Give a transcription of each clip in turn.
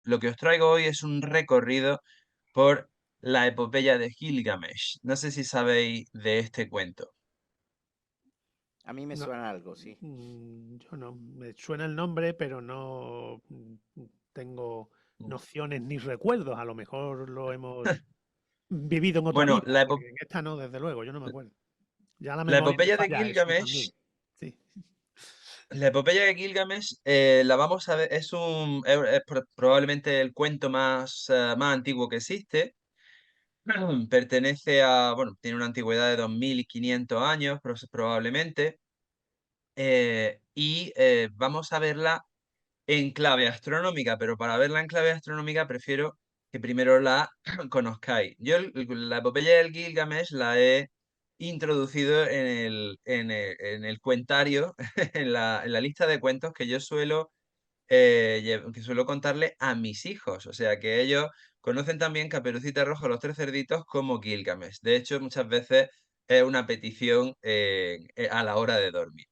lo que os traigo hoy es un recorrido por la epopeya de Gilgamesh. No sé si sabéis de este cuento. A mí me No, suena algo, sí. yo no. Me suena el nombre, pero no tengo nociones ni recuerdos. A lo mejor lo hemos vivido en otra Bueno, vida, porque en esta no, desde luego, yo no me acuerdo. Ya la la memoria me epopeya de falla, eso Gilgamesh, también. Sí. la epopeya de Gilgamesh, la vamos a ver, es probablemente el cuento más antiguo que existe. Pertenece a, bueno, tiene una antigüedad de 2500 años probablemente. Vamos a verla en clave astronómica, pero para verla en clave astronómica prefiero que primero la conozcáis. Yo la epopeya del Gilgamesh la he introducido en el cuentario, en la lista de cuentos que yo suelo contarle a mis hijos. O sea que ellos conocen también Caperucita Roja, los tres cerditos como Gilgamesh. De hecho, muchas veces es una petición a la hora de dormir.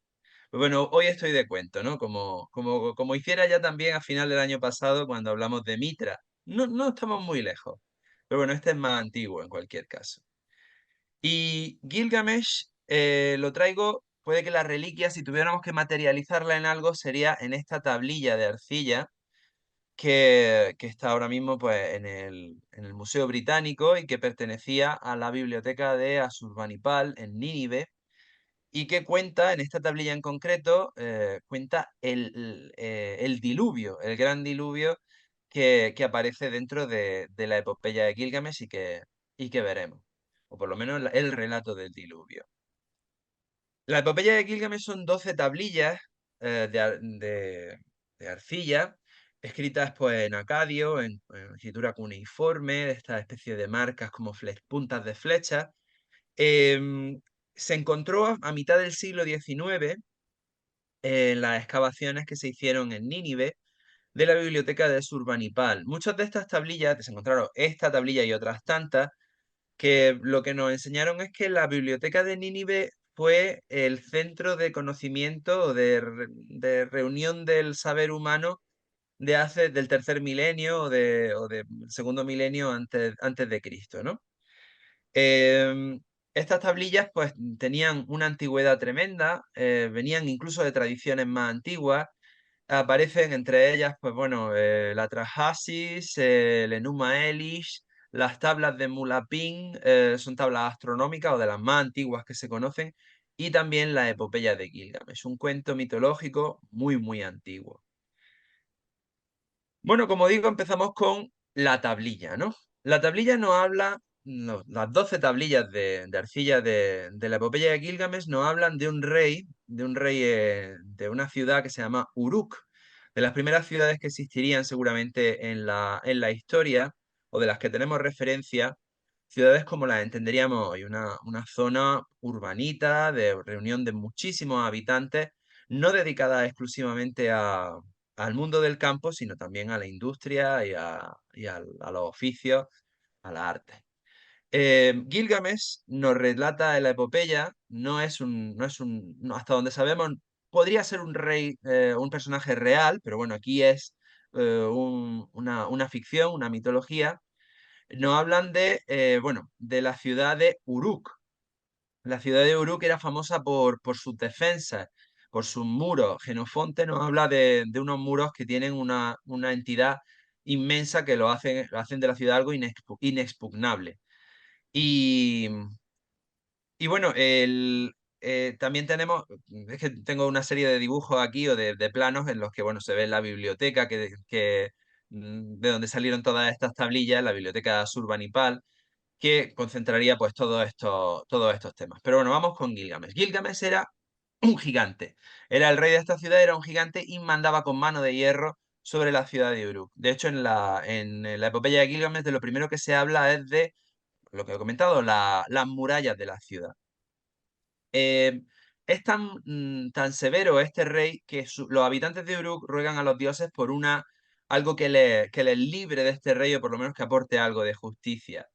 Pues bueno, hoy estoy de cuento, ¿no? Como hiciera ya también a final del año pasado cuando hablamos de Mitra. No, no estamos muy lejos. Pero bueno, este es más antiguo en cualquier caso. Y Gilgamesh lo traigo, puede que la reliquia, si tuviéramos que materializarla en algo, sería en esta tablilla de arcilla que está ahora mismo pues, en el Museo Británico y que pertenecía a la biblioteca de Asurbanipal en Nínive y que cuenta, en esta tablilla en concreto, cuenta el diluvio, el gran diluvio que aparece dentro de la epopeya de Gilgamesh y que veremos, o por lo menos el relato del diluvio. La epopeya de Gilgamesh son 12 tablillas de arcilla, escritas pues en acadio, en escritura cuneiforme, de esta especie de marcas como puntas de flechas. Em, Se encontró a mitad del siglo XIX en las excavaciones que se hicieron en Nínive de la biblioteca de Surbanipal. Muchas de estas tablillas, se encontraron esta tablilla y otras tantas, que lo que nos enseñaron es que la biblioteca de Nínive fue el centro de conocimiento o de reunión del saber humano del tercer milenio o del segundo milenio antes de Cristo, ¿no? Estas tablillas pues tenían una antigüedad tremenda, venían incluso de tradiciones más antiguas. Aparecen entre ellas, pues bueno, la Trajasis, el Enuma Elish, las tablas de Mulapin, son tablas astronómicas o de las más antiguas que se conocen, y también la epopeya de Gilgamesh, un cuento mitológico muy, muy antiguo. Bueno, como digo, empezamos con la tablilla, ¿no? La tablilla nos habla, las 12 tablillas de arcilla de la epopeya de Gilgamesh nos hablan de un rey de una ciudad que se llama Uruk, de las primeras ciudades que existirían seguramente en la historia, o de las que tenemos referencia, ciudades como las entenderíamos hoy, una zona urbanita de reunión de muchísimos habitantes, no dedicada exclusivamente al mundo del campo, sino también a la industria y a los oficios, a las artes. Gilgamesh nos relata en la epopeya, hasta donde sabemos, podría ser un rey, un personaje real, pero bueno, aquí es una ficción, una mitología. Nos hablan de la ciudad de Uruk. La ciudad de Uruk era famosa por sus defensas, por sus muros. Jenofonte nos habla de unos muros que tienen una entidad inmensa que lo hacen de la ciudad algo inexpugnable. Y, y bueno, también es que tengo una serie de dibujos aquí o de planos en los que bueno, se ve la biblioteca de donde salieron todas estas tablillas, la biblioteca Surbanipal que concentraría pues todos estos temas. Pero bueno, vamos con Gilgamesh. Gilgamesh era un gigante. Era el rey de esta ciudad, era un gigante y mandaba con mano de hierro sobre la ciudad de Uruk. De hecho, en la epopeya de Gilgamesh, de lo primero que se habla es de lo que he comentado, las murallas de la ciudad. Es tan severo este rey que los habitantes de Uruk ruegan a los dioses por algo que les libre de este rey o por lo menos que aporte algo de justicia.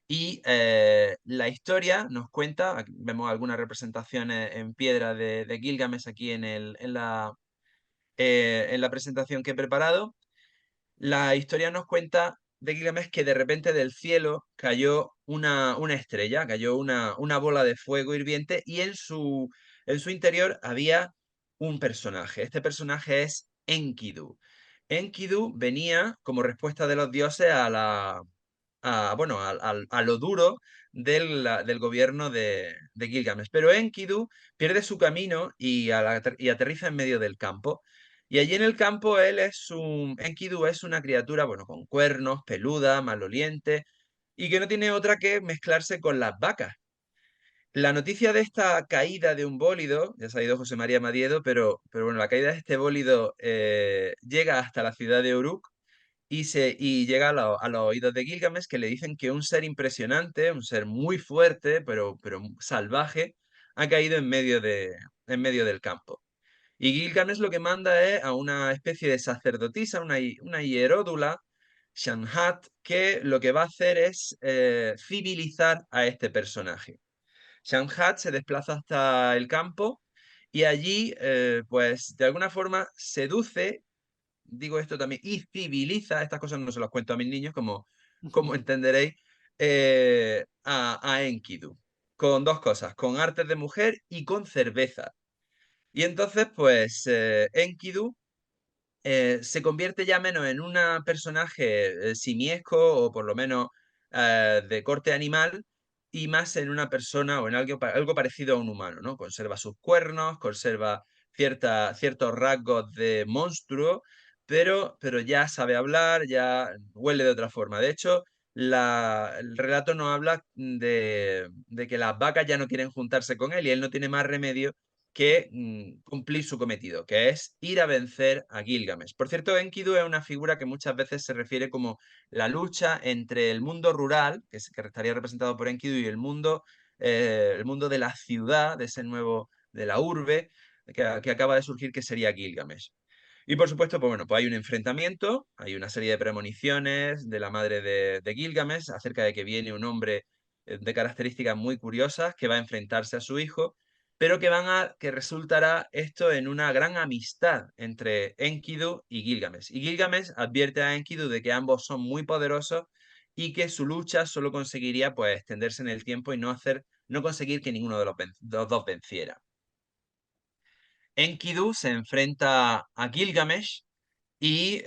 Y la historia nos cuenta, aquí vemos algunas representaciones en piedra de Gilgamesh aquí en la presentación que he preparado. la historia nos cuenta de Gilgamesh que de repente del cielo cayó una estrella, cayó una bola de fuego hirviente y en su interior había un personaje. Este personaje es Enkidu. Enkidu venía como respuesta de los dioses bueno, a lo duro del gobierno de Gilgamesh. Pero Enkidu pierde su camino y aterriza en medio del campo. Y allí en el campo Enkidu es una criatura, bueno, con cuernos, peluda, maloliente, y que no tiene otra que mezclarse con las vacas. La noticia de esta caída de un bólido, ya se ha ido José María Madiedo, pero bueno, la caída de este bólido llega hasta la ciudad de Uruk y llega a los oídos de Gilgamesh, que le dicen que un ser impresionante, un ser muy fuerte, pero salvaje, ha caído en medio del campo. Y Gilgamesh lo que manda es a una especie de sacerdotisa, una hieródula, Shamhat, que lo que va a hacer es civilizar a este personaje. Shamhat se desplaza hasta el campo y allí, pues de alguna forma seduce, digo esto también, y civiliza, estas cosas no se las cuento a mis niños, como entenderéis, a Enkidu, con dos cosas, con artes de mujer y con cerveza. Y entonces, pues, Enkidu se convierte ya menos en un personaje simiesco o por lo menos de corte animal y más en una persona o en algo parecido a un humano, ¿no? Conserva sus cuernos, conserva ciertos rasgos de monstruo, pero ya sabe hablar, ya huele de otra forma. De hecho, el relato nos habla de que las vacas ya no quieren juntarse con él y él no tiene más remedio que cumplir su cometido, que es ir a vencer a Gilgamesh. Por cierto, Enkidu es una figura que muchas veces se refiere como la lucha entre el mundo rural, que estaría representado por Enkidu, y el mundo de la ciudad, de ese nuevo, de la urbe, que acaba de surgir, que sería Gilgamesh. Y por supuesto, pues bueno, pues hay un enfrentamiento, hay una serie de premoniciones de la madre de Gilgamesh acerca de que viene un hombre de características muy curiosas que va a enfrentarse a su hijo, pero que resultará esto en una gran amistad entre Enkidu y Gilgamesh. Y Gilgamesh advierte a Enkidu de que ambos son muy poderosos y que su lucha solo conseguiría pues extenderse en el tiempo y no conseguir que ninguno de los dos venciera. Enkidu se enfrenta a Gilgamesh y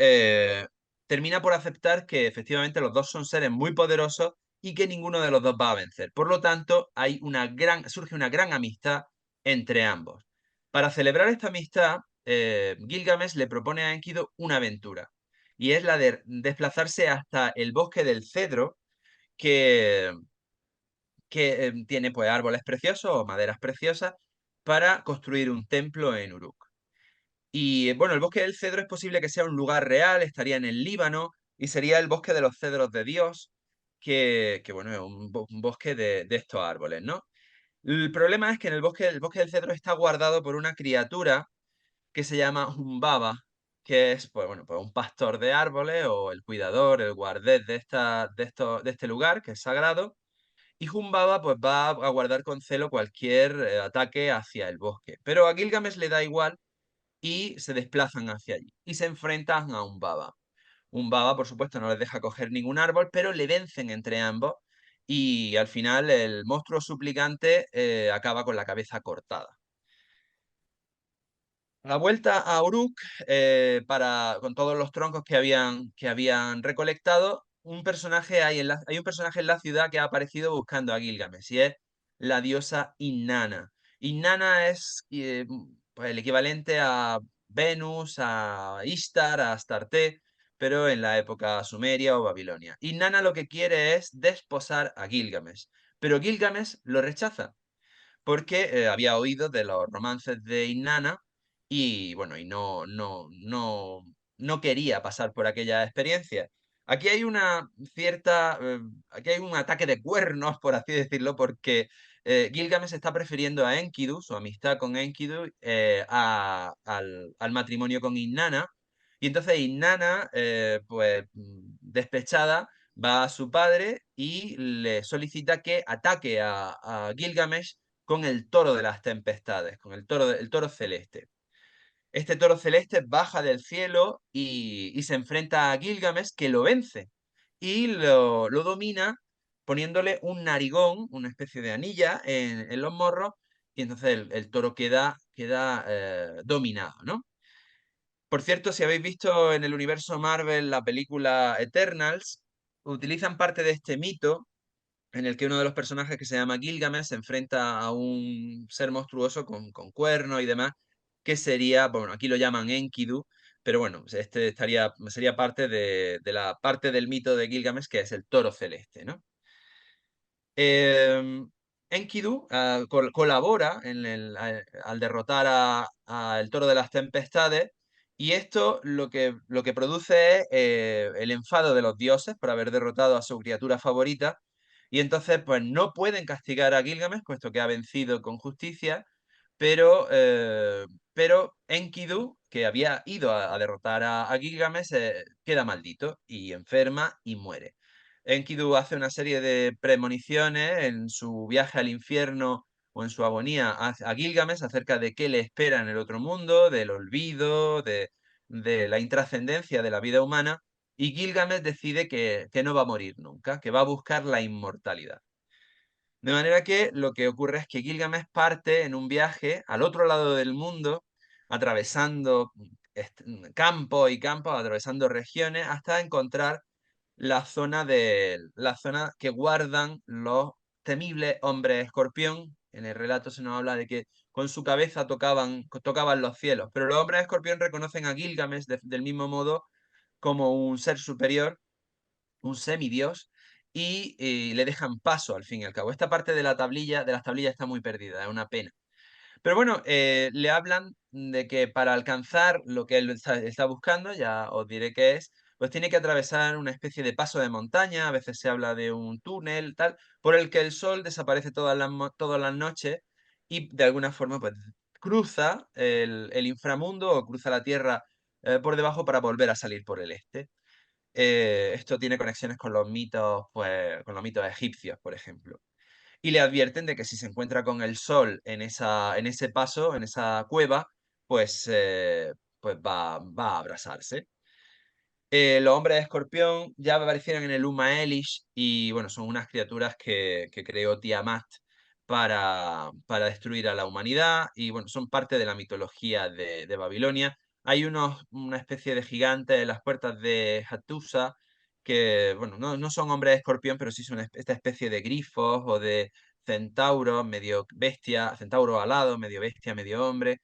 termina por aceptar que efectivamente los dos son seres muy poderosos y que ninguno de los dos va a vencer. Por lo tanto, surge una gran amistad entre ambos. Para celebrar esta amistad, Gilgamesh le propone a Enkidu una aventura, y es la de desplazarse hasta el bosque del cedro, que, que tiene pues árboles preciosos o maderas preciosas, para construir un templo en Uruk. Y bueno, el bosque del cedro es posible que sea un lugar real, estaría en el Líbano y sería el bosque de los cedros de Dios, que bueno, es un bosque de estos árboles, ¿no? El problema es que el bosque del cedro está guardado por una criatura que se llama Humbaba, que es pues, bueno, pues un pastor de árboles o el cuidador, el guardés de este lugar que es sagrado. Y Humbaba pues va a guardar con celo cualquier ataque hacia el bosque. Pero a Gilgamesh le da igual y se desplazan hacia allí y se enfrentan a un baba. Un baba, por supuesto, no les deja coger ningún árbol, pero le vencen entre ambos y al final el monstruo suplicante acaba con la cabeza cortada. A la vuelta a Uruk, con todos los troncos que habían recolectado, hay un personaje en la ciudad que ha aparecido buscando a Gilgamesh y es la diosa Inanna. Inanna es pues, el equivalente a Venus, a Ishtar, a Astarte, pero en la época sumeria o babilonia. Inanna lo que quiere es desposar a Gilgamesh, pero Gilgamesh lo rechaza porque había oído de los romances de Inanna y bueno, y no quería pasar por aquella experiencia. Aquí hay aquí hay un ataque de cuernos, por así decirlo, porque Gilgamesh está prefiriendo a Enkidu, su amistad con Enkidu, al matrimonio con Inanna. Y entonces Inanna, pues despechada, va a su padre y le solicita que ataque a Gilgamesh con el toro de las tempestades, con el toro celeste. este toro celeste baja del cielo y se enfrenta a Gilgamesh, que lo vence y lo domina poniéndole un narigón, una especie de anilla en los morros, y entonces el toro queda dominado, ¿no? Por cierto, si habéis visto en el universo Marvel la película Eternals, utilizan parte de este mito en el que uno de los personajes, que se llama Gilgamesh, se enfrenta a un ser monstruoso con cuernos y demás, que sería, bueno, aquí lo llaman Enkidu, pero bueno, sería parte de la parte del mito de Gilgamesh, que es el toro celeste, ¿no? Enkidu colabora al derrotar a el toro de las tempestades, y esto lo que produce es el enfado de los dioses por haber derrotado a su criatura favorita, y entonces pues no pueden castigar a Gilgamesh puesto que ha vencido con justicia, pero Enkidu, que había ido a derrotar a Gilgamesh, queda maldito y enferma y muere. Enkidu hace una serie de premoniciones en su viaje al infierno o en su agonía a Gilgamesh acerca de qué le espera en el otro mundo, del olvido, de la intrascendencia de la vida humana, y Gilgamesh decide que no va a morir nunca, que va a buscar la inmortalidad. De manera que lo que ocurre es que Gilgamesh parte en un viaje al otro lado del mundo, atravesando campos y campos, atravesando regiones, hasta encontrar la zona que guardan los temibles hombres escorpión. En el relato se nos habla de que con su cabeza tocaban los cielos, pero los hombres escorpión reconocen a Gilgamesh del mismo modo como un ser superior, un semidios, y le dejan paso al fin y al cabo. Esta parte de las tablillas está muy perdida, es una pena. Pero bueno, le hablan de que para alcanzar lo que él está buscando, ya os diré qué es, pues tiene que atravesar una especie de paso de montaña, a veces se habla de un túnel, tal, por el que el sol desaparece todas las noches, y de alguna forma pues cruza el inframundo o cruza la tierra por debajo para volver a salir por el este. Esto tiene conexiones con los mitos, pues, con los mitos egipcios, por ejemplo, y le advierten de que si se encuentra con el sol en ese paso, en esa cueva, pues va a abrasarse. Los hombres de escorpión ya aparecieron en el Uma Elish, y bueno, son unas criaturas que creó Tiamat para destruir a la humanidad, y bueno, son parte de la mitología de Babilonia. Hay una especie de gigantes en las puertas de Hattusa que, bueno, no son hombres de escorpión, pero sí son esta especie de grifos o de centauros, medio bestia, centauro alado, medio bestia, medio hombre,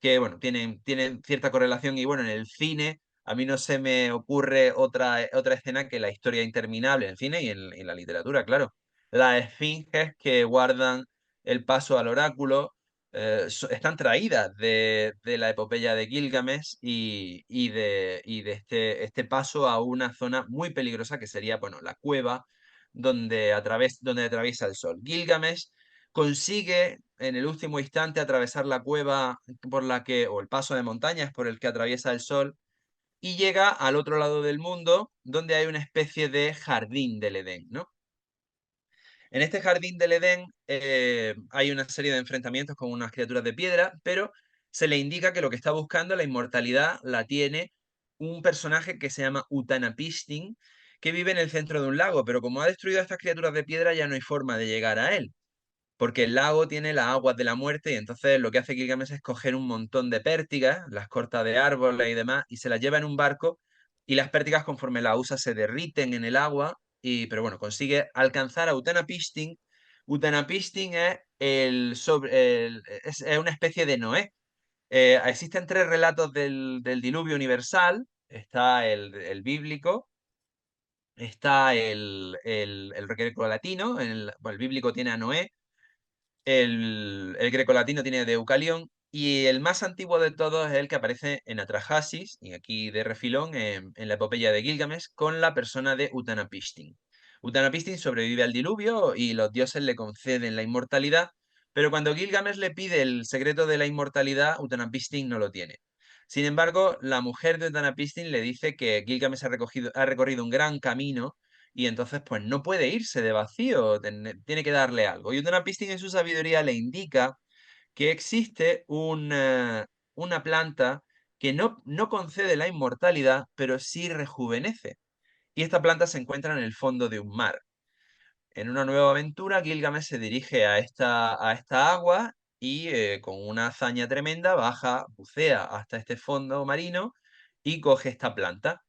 que bueno, tienen cierta correlación, y bueno, en el cine a mí no se me ocurre otra escena que la historia interminable en el cine y en la literatura, claro. Las esfinges que guardan el paso al oráculo están traídas de la epopeya de Gilgamesh, y de este paso a una zona muy peligrosa que sería, bueno, la cueva donde atraviesa el sol. Gilgamesh consigue en el último instante atravesar la cueva o el paso de montañas por el que atraviesa el sol, y llega al otro lado del mundo, donde hay una especie de jardín del Edén, ¿no? En este jardín del Edén hay una serie de enfrentamientos con unas criaturas de piedra, pero se le indica que lo que está buscando, la inmortalidad, la tiene un personaje que se llama Utnapishtim, que vive en el centro de un lago, pero como ha destruido a estas criaturas de piedra, ya no hay forma de llegar a él, porque el lago tiene las aguas de la muerte, y entonces lo que hace Gilgamesh es coger un montón de pértigas, las corta de árboles y demás, y se las lleva en un barco, y las pértigas, conforme las usa, se derriten en el agua, pero bueno, consigue alcanzar a Utnapishtim. Utnapishtim es una especie de Noé. Existen tres relatos del diluvio universal: está el bíblico, está el grecolatino, bueno, el bíblico tiene a Noé, el grecolatino tiene Deucalión, y el más antiguo de todos es el que aparece en Atrahasis, y aquí de refilón en la epopeya de Gilgamesh, con la persona de Utnapishtim. Utnapishtim sobrevive al diluvio y los dioses le conceden la inmortalidad, pero cuando Gilgamesh le pide el secreto de la inmortalidad, Utnapishtim no lo tiene. Sin embargo, la mujer de Utnapishtim le dice que Gilgamesh ha recorrido un gran camino, y entonces pues no puede irse de vacío, tiene que darle algo. Y Utnapishtim en su sabiduría le indica que existe una planta que no concede la inmortalidad, pero sí rejuvenece. Y esta planta se encuentra en el fondo de un mar. En una nueva aventura, Gilgamesh se dirige a esta agua y con una hazaña tremenda baja, bucea hasta este fondo marino y coge esta planta.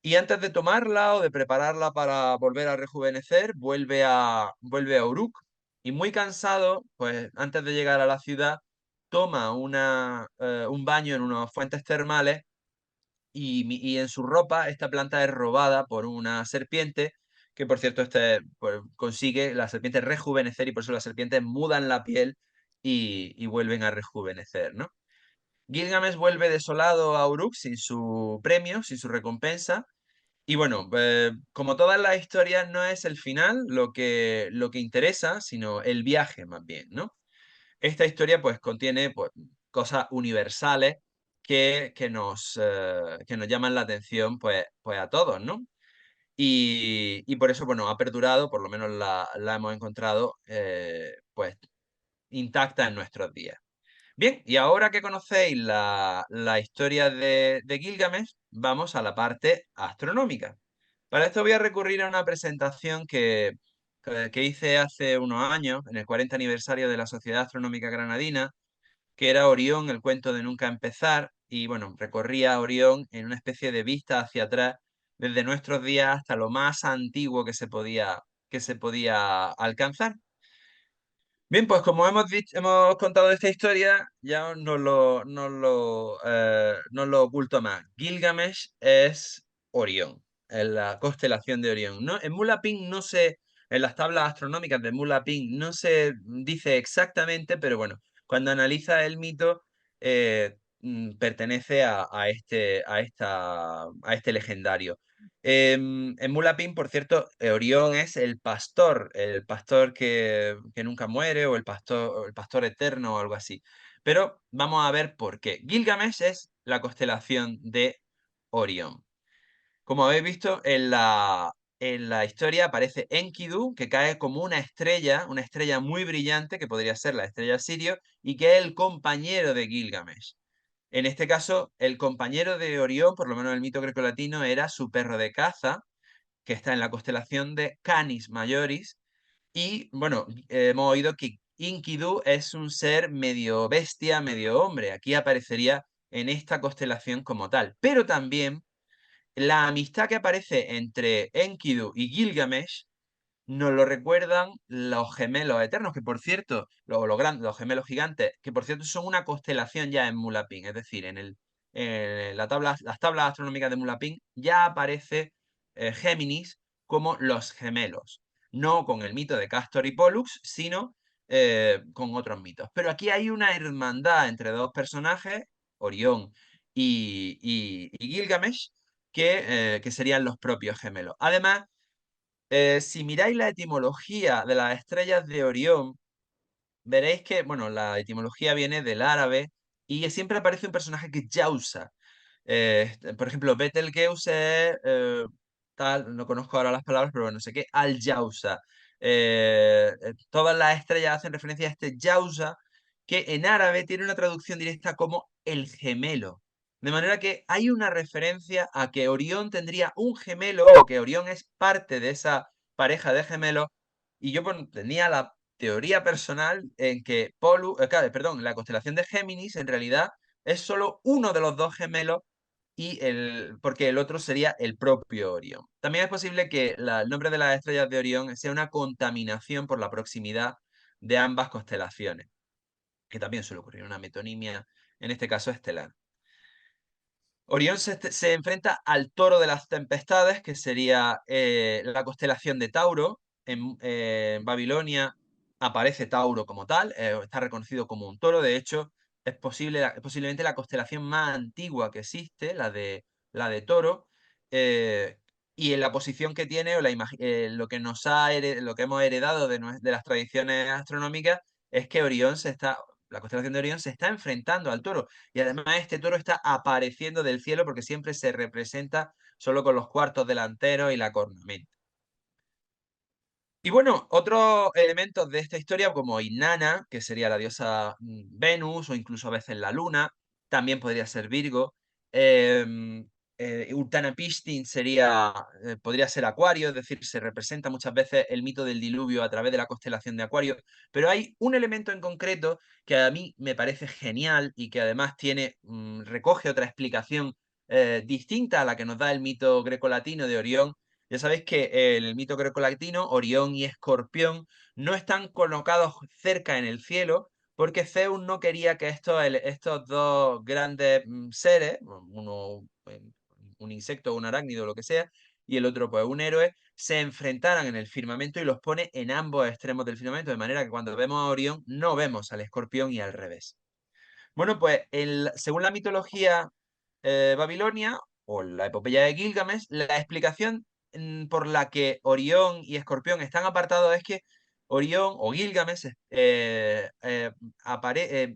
Y antes de tomarla o de prepararla para volver a rejuvenecer, vuelve a Uruk. Y muy cansado, pues antes de llegar a la ciudad, toma un baño en unas fuentes termales y en su ropa esta planta es robada por una serpiente, que por cierto pues, consigue la serpiente rejuvenecer y por eso las serpientes mudan la piel y vuelven a rejuvenecer, ¿no? Gilgamesh vuelve desolado a Uruk sin su premio, sin su recompensa. Y bueno, como todas las historias, no es el final lo que interesa, sino el viaje más bien, ¿no? Esta historia pues contiene pues, cosas universales que nos llaman la atención pues a todos, ¿no? Y por eso, bueno, ha perdurado, por lo menos la hemos encontrado pues intacta en nuestros días. Bien, y ahora que conocéis la historia de Gilgamesh, vamos a la parte astronómica. Para esto voy a recurrir a una presentación que hice hace unos años, en el 40 aniversario de la Sociedad Astronómica Granadina, que era Orión, el cuento de nunca empezar, y bueno, recorría Orión en una especie de vista hacia atrás, desde nuestros días hasta lo más antiguo que se podía alcanzar. Bien, pues como hemos contado esta historia, ya no lo oculto más. Gilgamesh es Orión, es la constelación de Orión. No, en las tablas astronómicas de Mulapin no se dice exactamente, pero bueno, cuando analiza el mito, pertenece a este legendario. En Mulapin, por cierto, Orión es el pastor que nunca muere o el pastor eterno o algo así. Pero vamos a ver por qué. Gilgamesh es la constelación de Orión. Como habéis visto en la historia aparece Enkidu, que cae como una estrella muy brillante, que podría ser la estrella Sirio, y que es el compañero de Gilgamesh. En este caso, el compañero de Orión, por lo menos en el mito grecolatino, era su perro de caza, que está en la constelación de Canis Majoris. Y bueno, hemos oído que Enkidu es un ser medio bestia, medio hombre. Aquí aparecería en esta constelación como tal. Pero también la amistad que aparece entre Enkidu y Gilgamesh nos lo recuerdan los gemelos eternos, que por cierto, los gemelos gigantes, que por cierto son una constelación ya en Mulapin, es decir, las tablas astronómicas de Mulapin ya aparece Géminis como los gemelos, no con el mito de Castor y Pollux, sino con otros mitos. Pero aquí hay una hermandad entre dos personajes, Orión y Gilgamesh, que serían los propios gemelos. Además, si miráis la etimología de las estrellas de Orión, veréis que, bueno, la etimología viene del árabe y siempre aparece un personaje que es Yausa. Por ejemplo, Betelgeuse es tal, no conozco ahora las palabras, pero bueno, sé que Al-Yausa. Todas las estrellas hacen referencia a este Yausa, que en árabe tiene una traducción directa como el gemelo. De manera que hay una referencia a que Orión tendría un gemelo o que Orión es parte de esa pareja de gemelos. Y yo pues, tenía la teoría personal en que la constelación de Géminis en realidad es solo uno de los dos gemelos porque el otro sería el propio Orión. También es posible que el nombre de las estrellas de Orión sea una contaminación por la proximidad de ambas constelaciones, que también suele ocurrir una metonimia, en este caso estelar. Orión se enfrenta al toro de las tempestades, que sería la constelación de Tauro. En Babilonia aparece Tauro como tal, está reconocido como un toro. De hecho, es posiblemente la constelación más antigua que existe, la de Toro. eh, y en la posición que tiene, lo que lo que hemos heredado de las tradiciones astronómicas, es que la constelación de Orión se está enfrentando al toro. Y además este toro está apareciendo del cielo porque siempre se representa solo con los cuartos delanteros y la cornamenta. Y bueno, otros elementos de esta historia, como Inanna, que sería la diosa Venus, o incluso a veces la luna, también podría ser Virgo. em, Utnapishtim podría ser Acuario, es decir, se representa muchas veces el mito del diluvio a través de la constelación de Acuario, pero hay un elemento en concreto que a mí me parece genial y que además recoge otra explicación distinta a la que nos da el mito grecolatino de Orión. Ya sabéis que en el mito grecolatino, Orión y Escorpión no están colocados cerca en el cielo, porque Zeus no quería que estos dos grandes seres, uno un insecto o un arácnido, lo que sea, y el otro pues un héroe, se enfrentaran en el firmamento y los pone en ambos extremos del firmamento, de manera que cuando vemos a Orión no vemos al escorpión y al revés. Bueno, pues según la mitología babilonia o la epopeya de Gilgamesh, la explicación por la que Orión y Escorpión están apartados es que Orión o Gilgamesh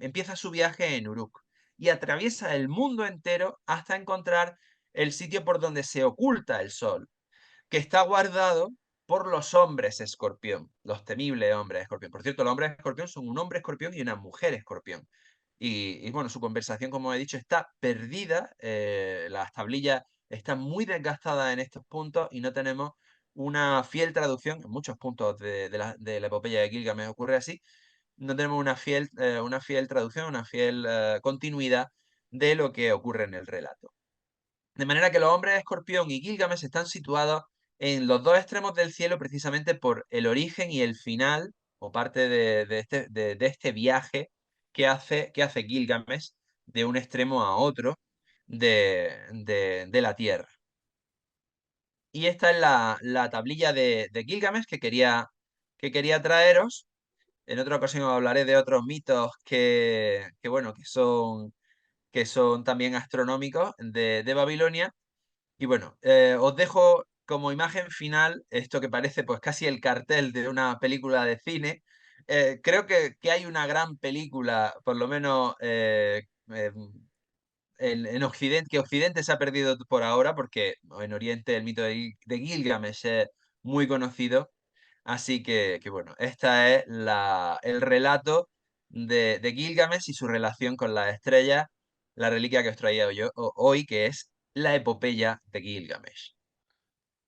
empieza su viaje en Uruk y atraviesa el mundo entero hasta encontrar el sitio por donde se oculta el sol, que está guardado por los hombres escorpión, los temibles hombres escorpión. Por cierto, los hombres escorpión son un hombre escorpión y una mujer escorpión. Bueno, su conversación, como he dicho, está perdida. Las tablillas están muy desgastadas en estos puntos y no tenemos una fiel traducción. En muchos puntos de la epopeya de Gilgamesh ocurre así. No tenemos una fiel traducción, una fiel continuidad de lo que ocurre en el relato. De manera que los hombres escorpión y Gilgamesh están situados en los dos extremos del cielo precisamente por el origen y el final, o parte de este viaje que hace Gilgamesh de un extremo a otro de la Tierra. Y esta es la tablilla de Gilgamesh que quería traeros. En otra ocasión os hablaré de otros mitos bueno, que son también astronómicos de Babilonia. Y bueno, os dejo como imagen final esto que parece pues casi el cartel de una película de cine. Creo que hay una gran película, por lo menos en Occidente, que Occidente se ha perdido por ahora, porque en Oriente el mito de Gilgamesh es muy conocido. Así que bueno, esta es el relato de Gilgamesh y su relación con las estrellas, la reliquia que os traía yo hoy, que es la epopeya de Gilgamesh.